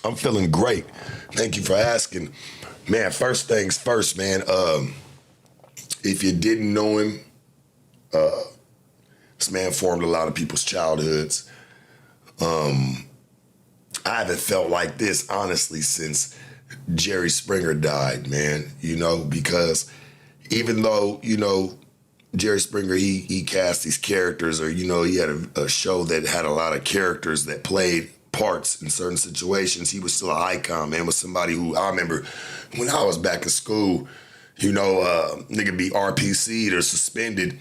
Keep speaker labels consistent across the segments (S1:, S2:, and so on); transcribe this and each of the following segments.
S1: I'm feeling great. Thank you for asking. Man, first things first, man. If you didn't know him, this man formed a lot of people's childhoods. I haven't felt like this, honestly, since Jerry Springer died, man. Because even though, Jerry Springer, he cast these characters, or, he had a show that had a lot of characters that played parts in certain situations. He was still an icon, man. Was somebody who I remember when I was back in school, nigga be RPC'd or suspended,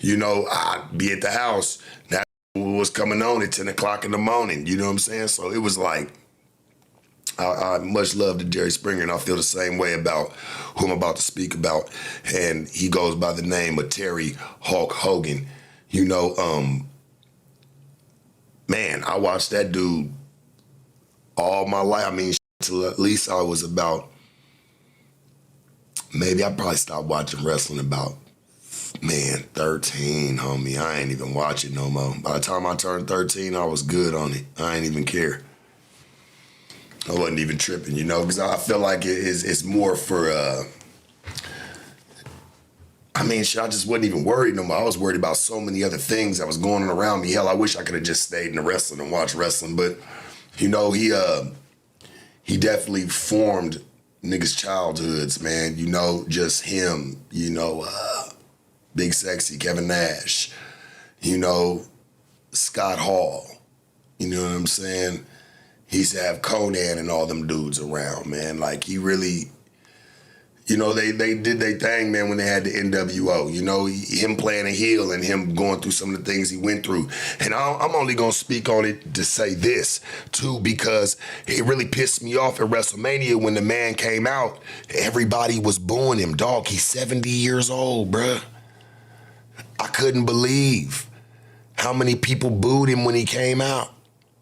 S1: I'd be at the house. That was coming on at 10 o'clock in the morning, you know what I'm saying? So it was like, I much love to Jerry Springer, and I feel the same way about who I'm about to speak about. And he goes by the name of Terry Hulk Hogan. Man, I watched that dude all my life. I mean, till at least I was about, maybe I probably stopped watching wrestling about, 13, homie. I ain't even watch it no more. By the time I turned 13, I was good on it. I ain't even care. I wasn't even tripping, because I feel like it's more for, I just wasn't even worried no more. I was worried about so many other things that was going on around me. Hell, I wish I could have just stayed in the wrestling and watched wrestling, but, he definitely formed niggas' childhoods, man. Just him, Big Sexy, Kevin Nash, Scott Hall, you know what I'm saying? He used to have Conan and all them dudes around, man. Like, he really, they did their thing, man, when they had the NWO. Him playing a heel and him going through some of the things he went through. And I'm only going to speak on it to say this, too, because it really pissed me off at WrestleMania when the man came out. Everybody was booing him. Dog, he's 70 years old, bruh. I couldn't believe how many people booed him when he came out.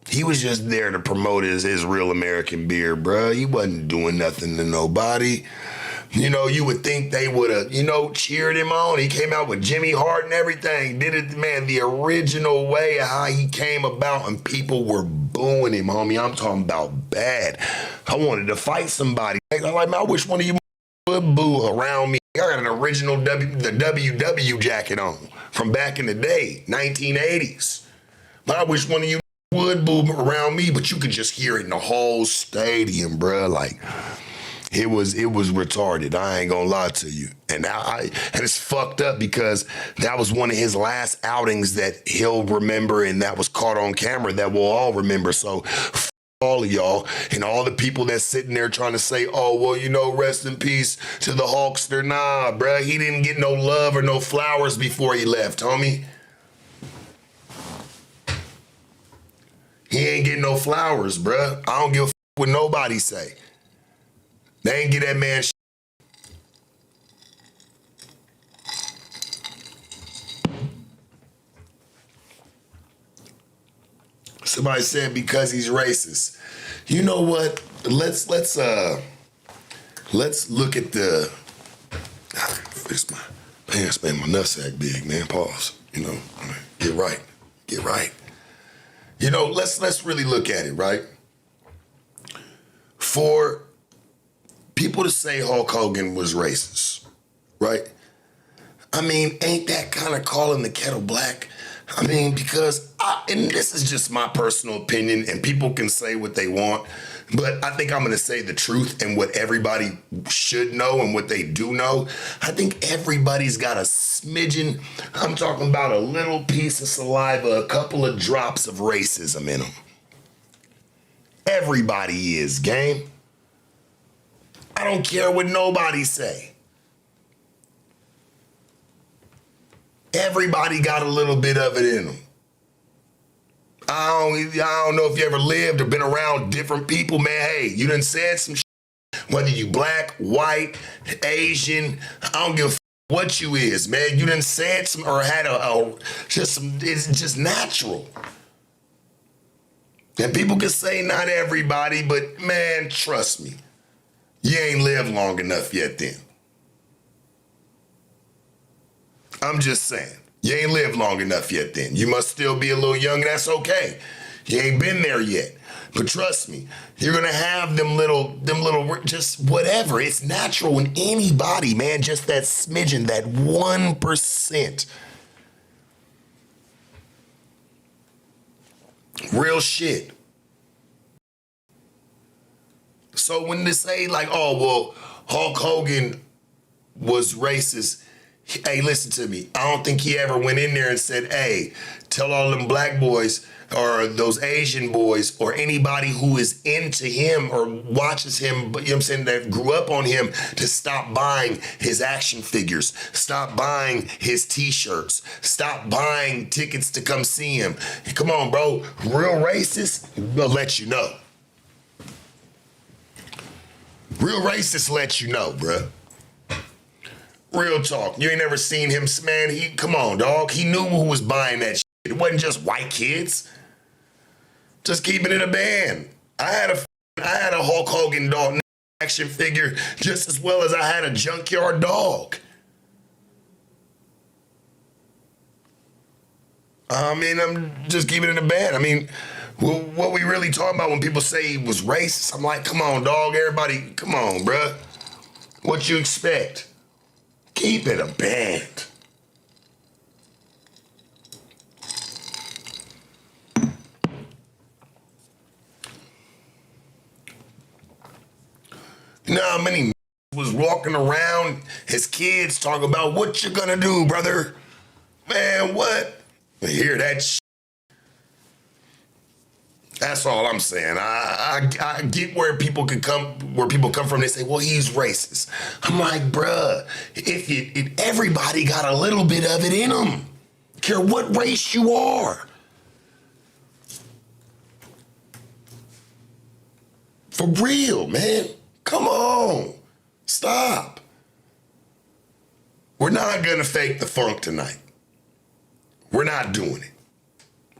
S1: He was just there to promote his real American beer, bruh. He wasn't doing nothing to nobody. You would think they would have, cheered him on. He came out with Jimmy Hart and everything. Did it, man, the original way of how he came about, and people were booing him, homie. I'm talking about bad. I wanted to fight somebody. I'm like, man, I wish one of you would boo around me. I got an original the WW jacket on from back in the day, 1980s. But I wish one of you would boo around me, but you could just hear it in the whole stadium, bruh. Like, it was retarded. I ain't gonna lie to you. And and it's fucked up because that was one of his last outings that he'll remember, and that was caught on camera that we'll all remember. So all of y'all and all the people that's sitting there trying to say, oh, well, rest in peace to the Hulkster. Nah, bruh, he didn't get no love or no flowers before he left, homie. He ain't getting no flowers, bruh. I don't give a f what nobody say. They ain't get that man shit. Somebody said because he's racist. You know what? Let's look at the. Fix my pants, man. My nutsack big, man. Pause. Get right. Let's really look at it, right? For people to say Hulk Hogan was racist, right? Ain't that kind of calling the kettle black? Because, and this is just my personal opinion, and people can say what they want, but I think I'm going to say the truth and what everybody should know and what they do know. I think everybody's got a smidgen, I'm talking about a little piece of saliva, a couple of drops of racism in them. Everybody is, gang. I don't care what nobody say. Everybody got a little bit of it in them. I don't know if you ever lived or been around different people, man. Hey, you done said some shit. Whether you black, white, Asian, I don't give a f what you is, man. You done said some or had it's just natural. And people can say not everybody, but man, trust me, you ain't lived long enough yet then. I'm just saying, you ain't lived long enough yet then. You must still be a little young, and that's okay. You ain't been there yet. But trust me, you're gonna have them little, just whatever. It's natural in anybody, man. Just that smidgen, that 1%. Real shit. So when they say like, oh, well, Hulk Hogan was racist, hey, listen to me. I don't think he ever went in there and said, hey, tell all them black boys or those Asian boys or anybody who is into him or watches him, you know what I'm saying, that grew up on him to stop buying his action figures, stop buying his t-shirts, stop buying tickets to come see him. Come on, bro. Real racist, they'll let you know. Real racists let you know, bruh. Real talk. You ain't never seen him, man. Come on, dog. He knew who was buying that shit. It wasn't just white kids. Just keeping it a band. I had a Hulk Hogan dog action figure just as well as I had a junkyard dog. I mean, I'm just keeping it a band. I mean, what we really talking about when people say he was racist? I'm like, come on, dog. Everybody, come on, bruh. What you expect? Keep it a band. You know how many was walking around, his kids talking about what you gonna do, brother? Man, what? Hear that shit. That's all I'm saying. I get where people come from. They say, well, he's racist. I'm like, bruh, if everybody got a little bit of it in them. Care what race you are. For real, man. Come on. Stop. We're not gonna fake the funk tonight. We're not doing it.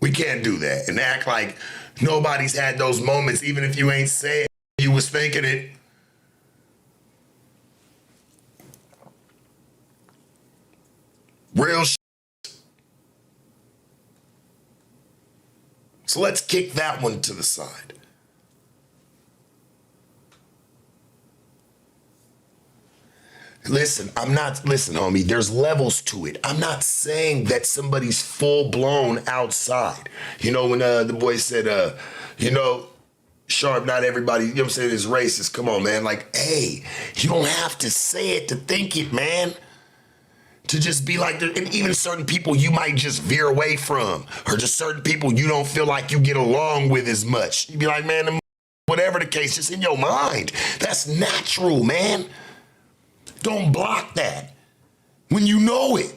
S1: We can't do that and act like nobody's had those moments, even if you ain't saying you was faking it. Real shit. So let's kick that one to the side. Listen, homie, there's levels to it. I'm not saying that somebody's full blown outside. You know, when the boy said, Sharp, not everybody, you know what I'm saying, is racist. Come on, man. Like, hey, you don't have to say it to think it, man. To just be like, and even certain people you might just veer away from, or just certain people you don't feel like you get along with as much. You be like, man, whatever the case, just in your mind. That's natural, man. Don't block that when you know it.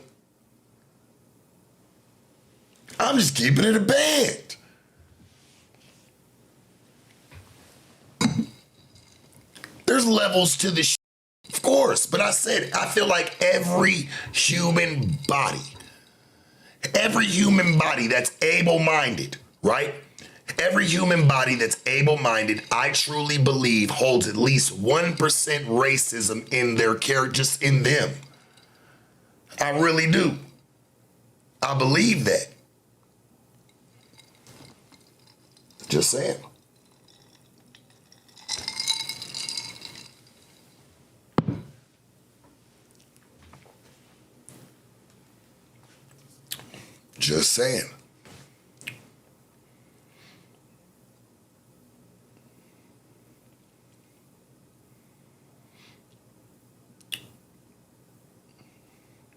S1: I'm just keeping it a band. There's levels to this, of course, but I said, I feel like every human body that's able-minded, right? Every human body that's able-minded, I truly believe, holds at least 1% racism in their character, just in them. I really do. I believe that. Just saying. Just saying.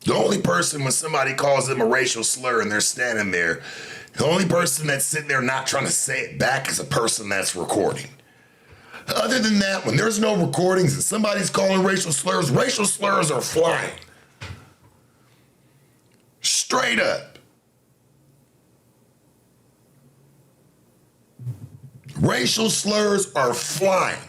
S1: The only person, when somebody calls them a racial slur and they're standing there, the only person that's sitting there not trying to say it back is a person that's recording. Other than that, when there's no recordings and somebody's calling racial slurs are flying. Straight up. Racial slurs are flying.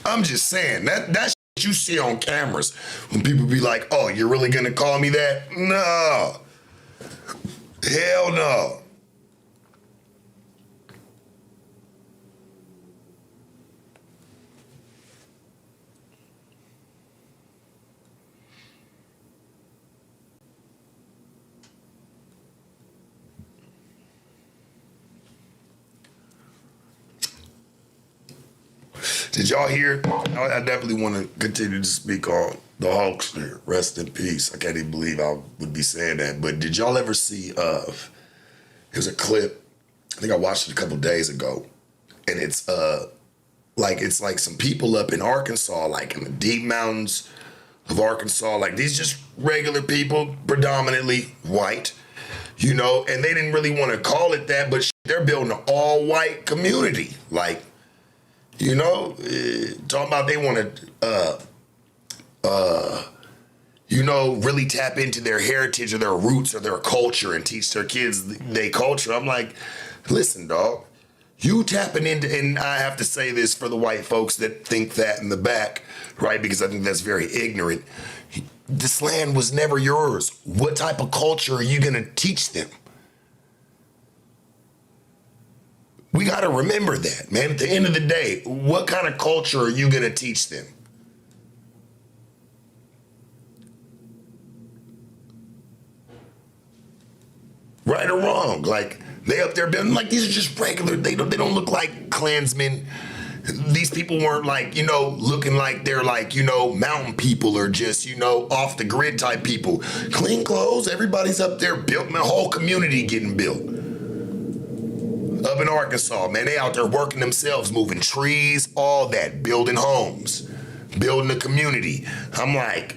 S1: I'm just saying, that's what you see on cameras when people be like, oh, you're really gonna call me that? No. Hell no. Did y'all hear? I definitely want to continue to speak on the Hulkster. Rest in peace. I can't even believe I would be saying that. But did y'all ever see, there's a clip, I think I watched it a couple days ago, and it's like some people up in Arkansas, like in the deep mountains of Arkansas, like these just regular people, predominantly white, you know, and they didn't really want to call it that, but they're building an all-white community. Like, you know, talking about they want to, you know, really tap into their heritage or their roots or their culture and teach their kids their culture. I'm like, listen, dog, you tapping into, and I have to say this for the white folks that think that in the back, right? Because I think that's very ignorant. This land was never yours. What type of culture are you going to teach them? We got to remember that, man. At the end of the day, what kind of culture are you going to teach them? Right or wrong? Like, they up there building, like, these are just regular, they don't look like Klansmen. These people weren't like, you know, looking like they're like, you know, mountain people or just, you know, off the grid type people. Clean clothes, everybody's up there built, my whole community getting built. Up in Arkansas, man, they out there working themselves, moving trees, all that, building homes, building a community. I'm like,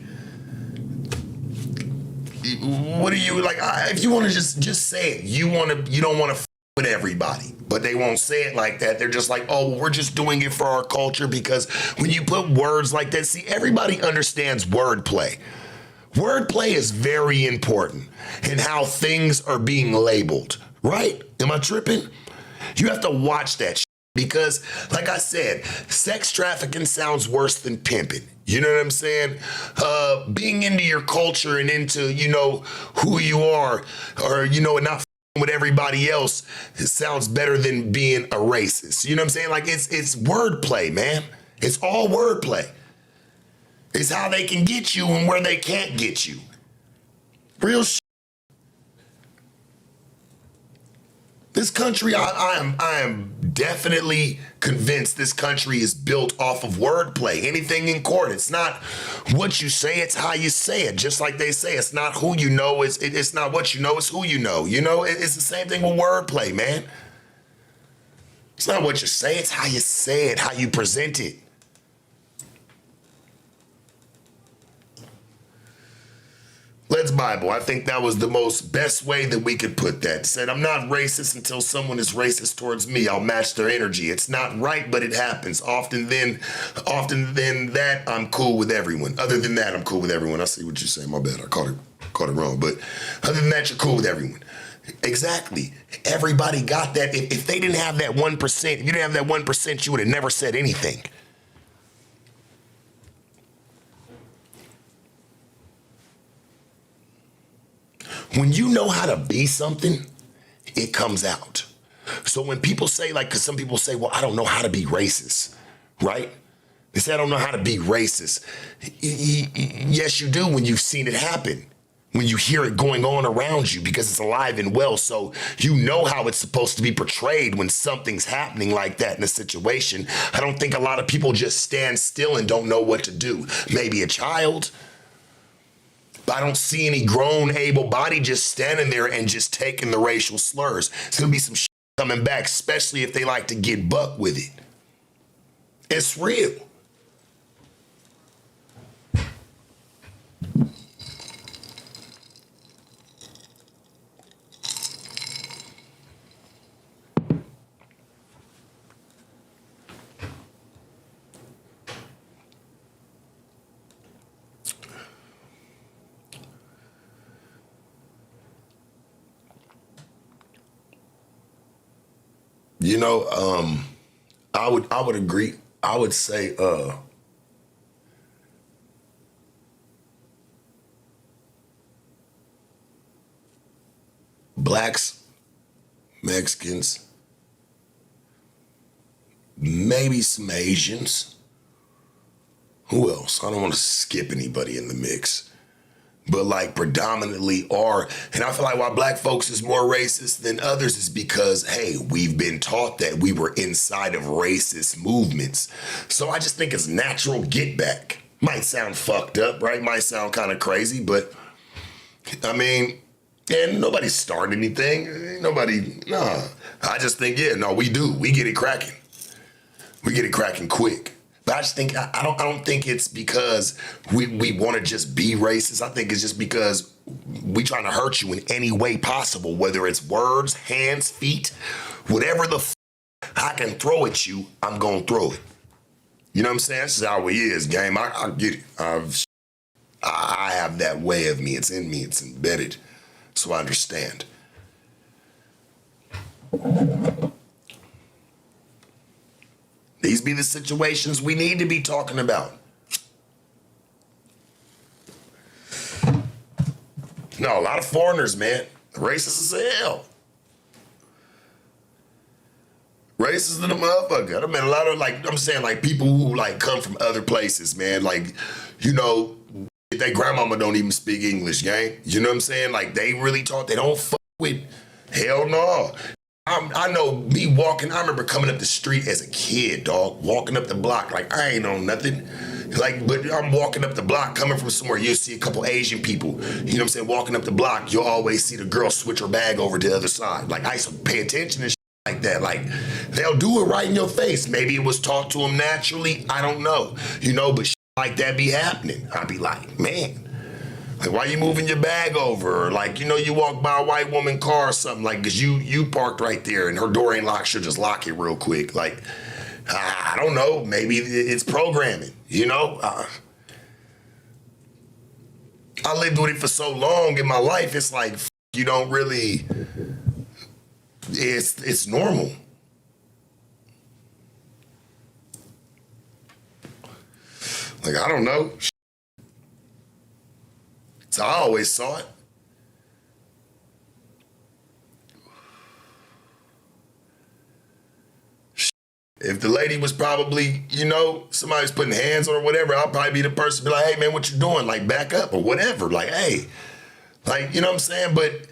S1: what are you, like, if you want to just say it, you don't want to with everybody, but they won't say it like that. They're just like, oh, well, we're just doing it for our culture, because when you put words like that, see, everybody understands wordplay. Wordplay is very important in how things are being labeled, right? Am I tripping? You have to watch that because, like I said, sex trafficking sounds worse than pimping. You know what I'm saying? Being into your culture and into, you know, who you are, or, you know, and not with everybody else, it sounds better than being a racist. You know what I'm saying? Like, it's wordplay, man. It's all wordplay. It's how they can get you and where they can't get you. Real shit. This country, I am definitely convinced this country is built off of wordplay. Anything in court, it's not what you say, it's how you say it. Just like they say, it's not who you know, it's not what you know, it's who you know. You know, it's the same thing with wordplay, man. It's not what you say, it's how you say it, how you present it. Let's Bible. I think that was the best way that we could put that. Said, I'm not racist until someone is racist towards me. I'll match their energy. It's not right, but it happens. Often than that, I'm cool with everyone. Other than that, I'm cool with everyone. I see what you're saying. My bad. I caught it wrong. But other than that, you're cool with everyone. Exactly. Everybody got that. If they didn't have that 1%, if you didn't have that 1%, you would have never said anything. When you know how to be something, it comes out. So when people say, like, because some people say, well, I don't know how to be racist, right? They say, I don't know how to be racist. Yes, you do when you've seen it happen, when you hear it going on around you, because it's alive and well. So you know how it's supposed to be portrayed when something's happening like that in a situation. I don't think a lot of people just stand still and don't know what to do. Maybe a child. I don't see any grown, able body just standing there and just taking the racial slurs. It's going to be some shit coming back, especially if they like to get buck with it. It's real. You know, I would agree. I would say blacks, Mexicans, maybe some Asians. Who else? I don't want to skip anybody in the mix. but like predominantly are. And I feel like why black folks is more racist than others is because, hey, we've been taught that we were inside of racist movements. So I just think it's natural get back. Might sound fucked up, right? Might sound kind of crazy, but I mean, and nobody started anything. Nobody, nah. I just think, yeah, no, we do. We get it cracking. We get it cracking quick. But I just think I don't think it's because we want to just be racist. I think it's just because we trying to hurt you in any way possible, whether it's words, hands, feet, whatever the I can throw at you, I'm gonna throw it. You know what I'm saying? That's just how it is, game. I get it. I have that way of me. It's in me. It's embedded. So I understand. These be the situations we need to be talking about. No, a lot of foreigners, man. Racist as hell. Racist than a motherfucker. I mean, a lot of, like, I'm saying, like, people who, like, come from other places, man. Like, you know, their grandmama don't even speak English, gang. You know what I'm saying? Like, they really taught they don't fuck with. Hell no. I know me walking, I remember coming up the street as a kid, dog, walking up the block, like I ain't on nothing. Like, but I'm walking up the block, coming from somewhere, you'll see a couple Asian people, you know what I'm saying, walking up the block, you'll always see the girl switch her bag over to the other side. Like, I used to pay attention to shit like that. Like, they'll do it right in your face. Maybe it was taught to them naturally, I don't know. You know, but shit like that be happening. I'd be like, man. Like, why you moving your bag over? Or like, you know, you walk by a white woman car or something, like, because you parked right there and her door ain't locked, she'll just lock it real quick. Like, I don't know, maybe it's programming, you know? I lived with it for so long in my life, it's like, you don't really, it's normal. Like, I don't know. So I always saw it. If the lady was probably, you know, somebody's putting hands on her or whatever, I'll probably be the person to be like, hey, man, what you doing? Like, back up or whatever. Like, hey, like, you know what I'm saying? But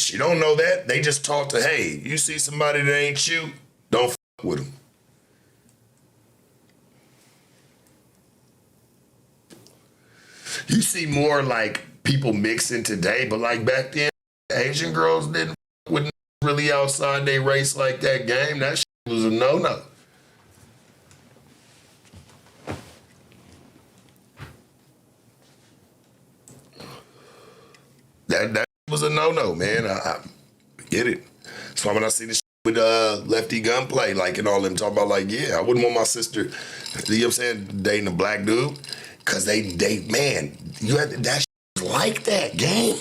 S1: you don't know that. They just talk to, hey, you see somebody that ain't you, don't fuck with them. You see more, like, people mixing today, but, like, back then, Asian girls didn't fuck with really outside their race like that game. That shit was a no-no. That was a no-no, man. I get it. That's why when I see this with Lefty Gunplay, like, and all them talking about, like, yeah, I wouldn't want my sister, you know what I'm saying, dating a black dude. Cause they man, you have to, that shit is like that, gang.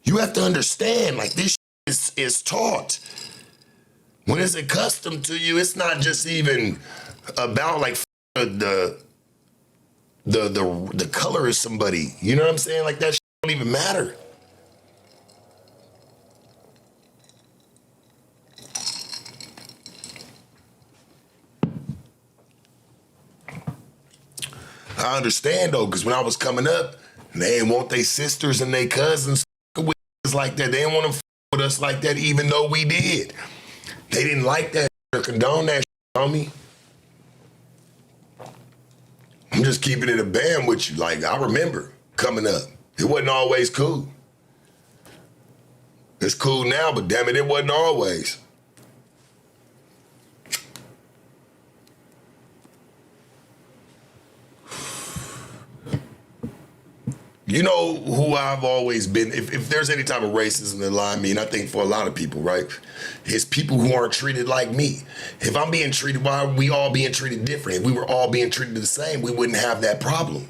S1: You have to understand, like, this shit is taught. When it's accustomed to you, it's not just even about like the color of somebody. You know what I'm saying? Like, that shit don't even matter. I understand though, because when I was coming up, they didn't want their sisters and their cousins with us like that. They didn't want them with us like that, even though we did. They didn't like that or condone that on me. I'm just keeping it a band with you. Like, I remember coming up. It wasn't always cool. It's cool now, but damn it wasn't always. You know who I've always been, if there's any type of racism in line me, and I think for a lot of people, right, is people who aren't treated like me. If I'm being treated, why are we all being treated different? If we were all being treated the same, we wouldn't have that problem.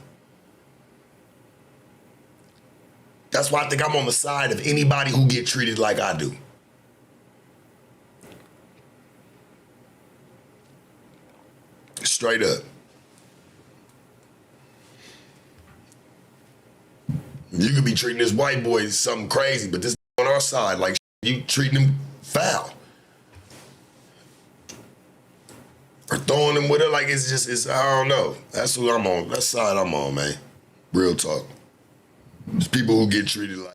S1: That's why I think I'm on the side of anybody who get treated like I do. Straight up. You could be treating this white boy as something crazy, but this on our side, like, you treating him foul. Or throwing him with her, like, it's I don't know. That's who I'm on. That's the side I'm on, man. Real talk. There's people who get treated like